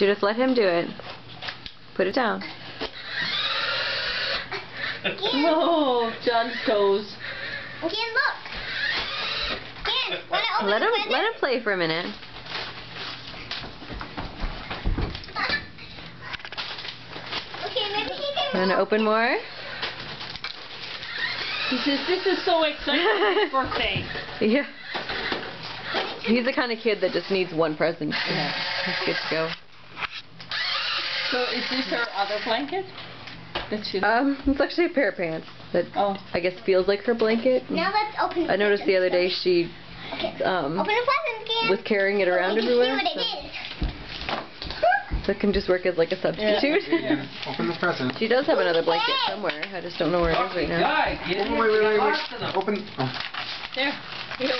Judith, let him do it. Put it down. Oh, John's toes. Again, look. Again, wanna open Let the him present? play for a minute. Okay, maybe he can. Want to open more? He says, this is so exciting for his birthday. Yeah. He's the kind of kid that just needs one present. Yeah. He's good to go. So is this her other blanket? That she... It's actually a pair of pants that I guess feels like her blanket. Now let's open the I noticed the other day she Okay. Open the present again. was carrying it around We can everywhere, see what it is. so it can just work as like a substitute. Yeah, open the present. She does have another blanket somewhere. I just don't know where it is right now. Guy, get Oh, in. wait. Lots of them. Open. Oh. There. Here.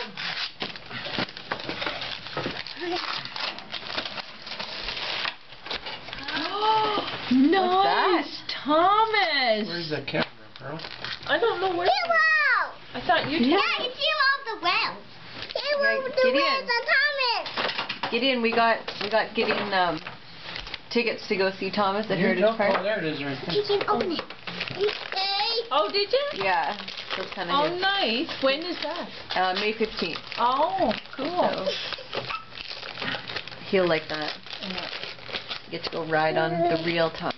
Nice, Thomas. Where's the camera, girl? I don't know where. Hero! I thought you. Yeah, it's Hero of the Well. Hero Right, of the Gideon. Well, the Thomas. Gideon, we got Gideon tickets to go see Thomas at Heritage Oh, Park. there it is right there. You can open it. Okay. Oh, did you? Yeah, that's kind Oh, of his. nice. When is that? May 15th. Oh, cool. So he'll like that. Get to go ride on the real Thomas.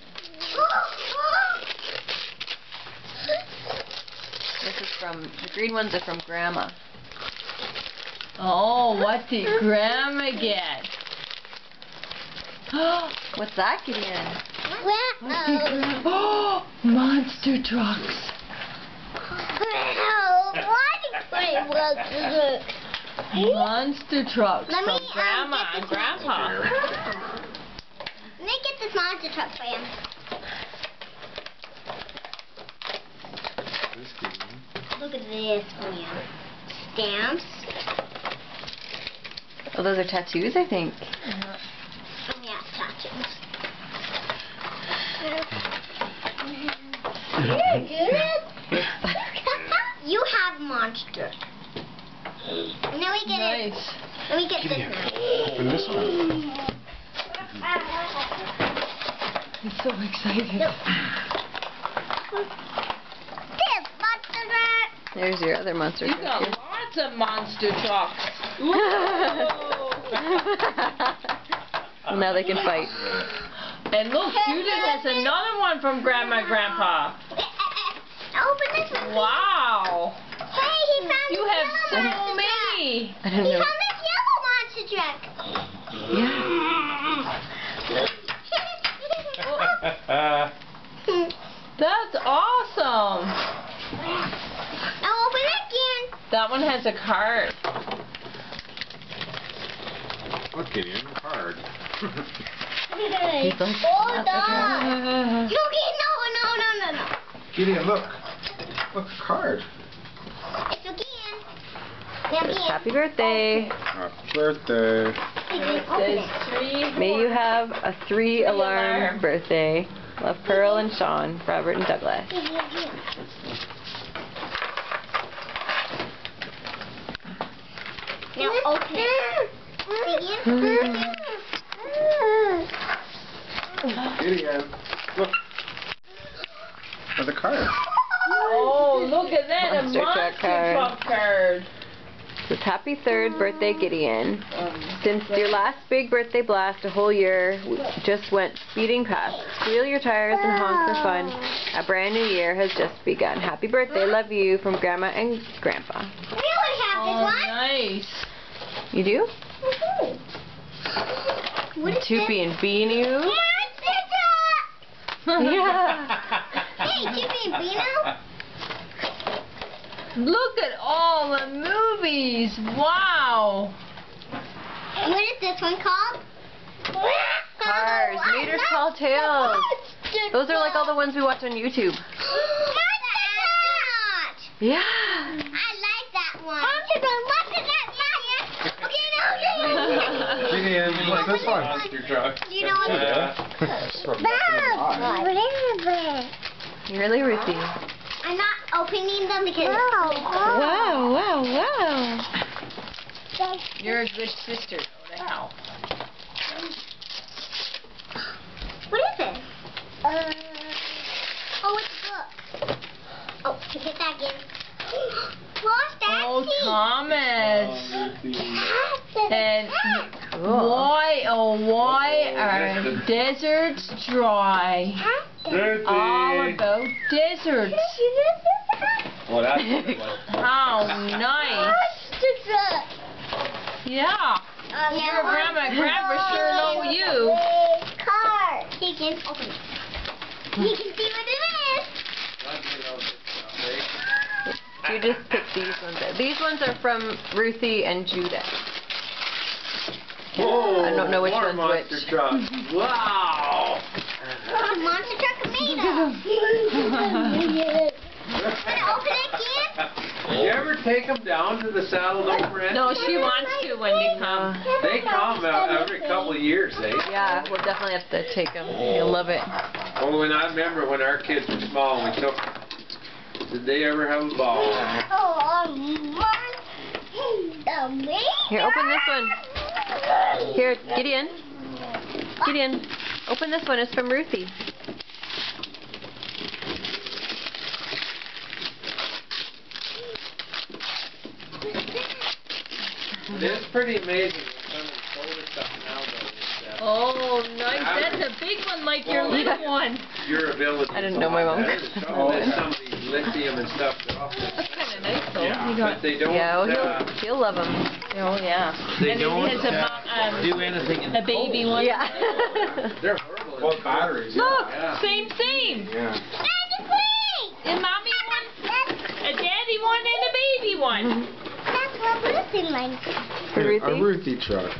This is from the green ones are from Grandma. Oh, what did Grandma get? What's that, Gideon? Oh, monster trucks. Monster trucks Let me, from Grandma get and this Grandpa. Let me get this monster truck for him. This Gideon. Look at this for you. Stamps. Oh, those are tattoos, I think. Oh yeah, tattoos. You have monster. Now we get it. Nice. Let me get this Gideon. now. Open this one. He's so excited. This monster truck. There's your other monster You truck got here. lots of monster trucks. Well, now they can fight. And look, Judith has another one from Grandma and Grandpa. Open this one. Wow. Hey, he found You this have yellow so monster many. I truck. don't He know. found this yellow monster truck. Yeah. That's awesome. Now open it again. That one has a card. Look, Gideon, hard. He's like, Hold on. You get no. Gideon, look. Look, card. It's again. Now again. happy birthday. Happy birthday. It says 3. May you have a 3-alarm alarm. birthday. Love, Pearl and Sean, Robert and Douglas. Now open it. Again. Gideon, look. For the card. Oh, look at that. Monster A truck monster card. truck card. It says, happy 3rd birthday, Gideon. Since your last big birthday blast a whole year just went speeding past, squeal your tires and honk for fun. A brand new year has just begun. Happy birthday, love you, from Grandma and Grandpa. We would have Oh, this one. nice. You do? What is Toopy and Beanu? Yeah. Hey, Toopy and Beano. Look at all the movies. Wow. What is this one called? Cars, Meters, Tall Tales. Those are like all the ones we watch on YouTube. Yeah. I like that one. Gideon, what's this one? Monster truck. Do you know what You're really Ruthie. I'm not opening them because Wow, wow, wow. You're a good sister. Wow. Thomas. And Cool. why, oh why are deserts dry? All about deserts. Well, that's a good one. How nice. Yeah. Your grandma and grandpa sure know you. Car. He can open it. He can see what it is. You just pick these ones out. These ones are from Ruthie and Judah. Whoa, I don't know which more one's monster which. truck. Wow. The monster truck tomato. Gonna open it again? You ever take them down to the Saddle Dome Ranch? No, she wants to when they come. They come every couple of years, eh? Yeah, we'll definitely have to take them. You'll love it. Well, when I remember when our kids were small, we took. Did they ever have a ball? Oh, monster. Here, open this one. Here, Gideon. Gideon, open this one. It's from Ruthie. It's pretty amazing when somebody sold us stuff now, though. Oh, nice. That's a big one like your little one. Your ability. I didn't know my mom That is the trouble with some of these lithium and stuff. They're awful. That's kind of nice though. Yeah, You but got, they don't. Yeah, well, he'll love them. oh yeah. They And don't it has a, do anything in a baby one. Yeah. They're horrible. Well, batteries. Look, Yeah. same. Yeah. A mommy one, a daddy one, and a baby one. That's what Lucy likes. For Ruthie? A Ruthie truck.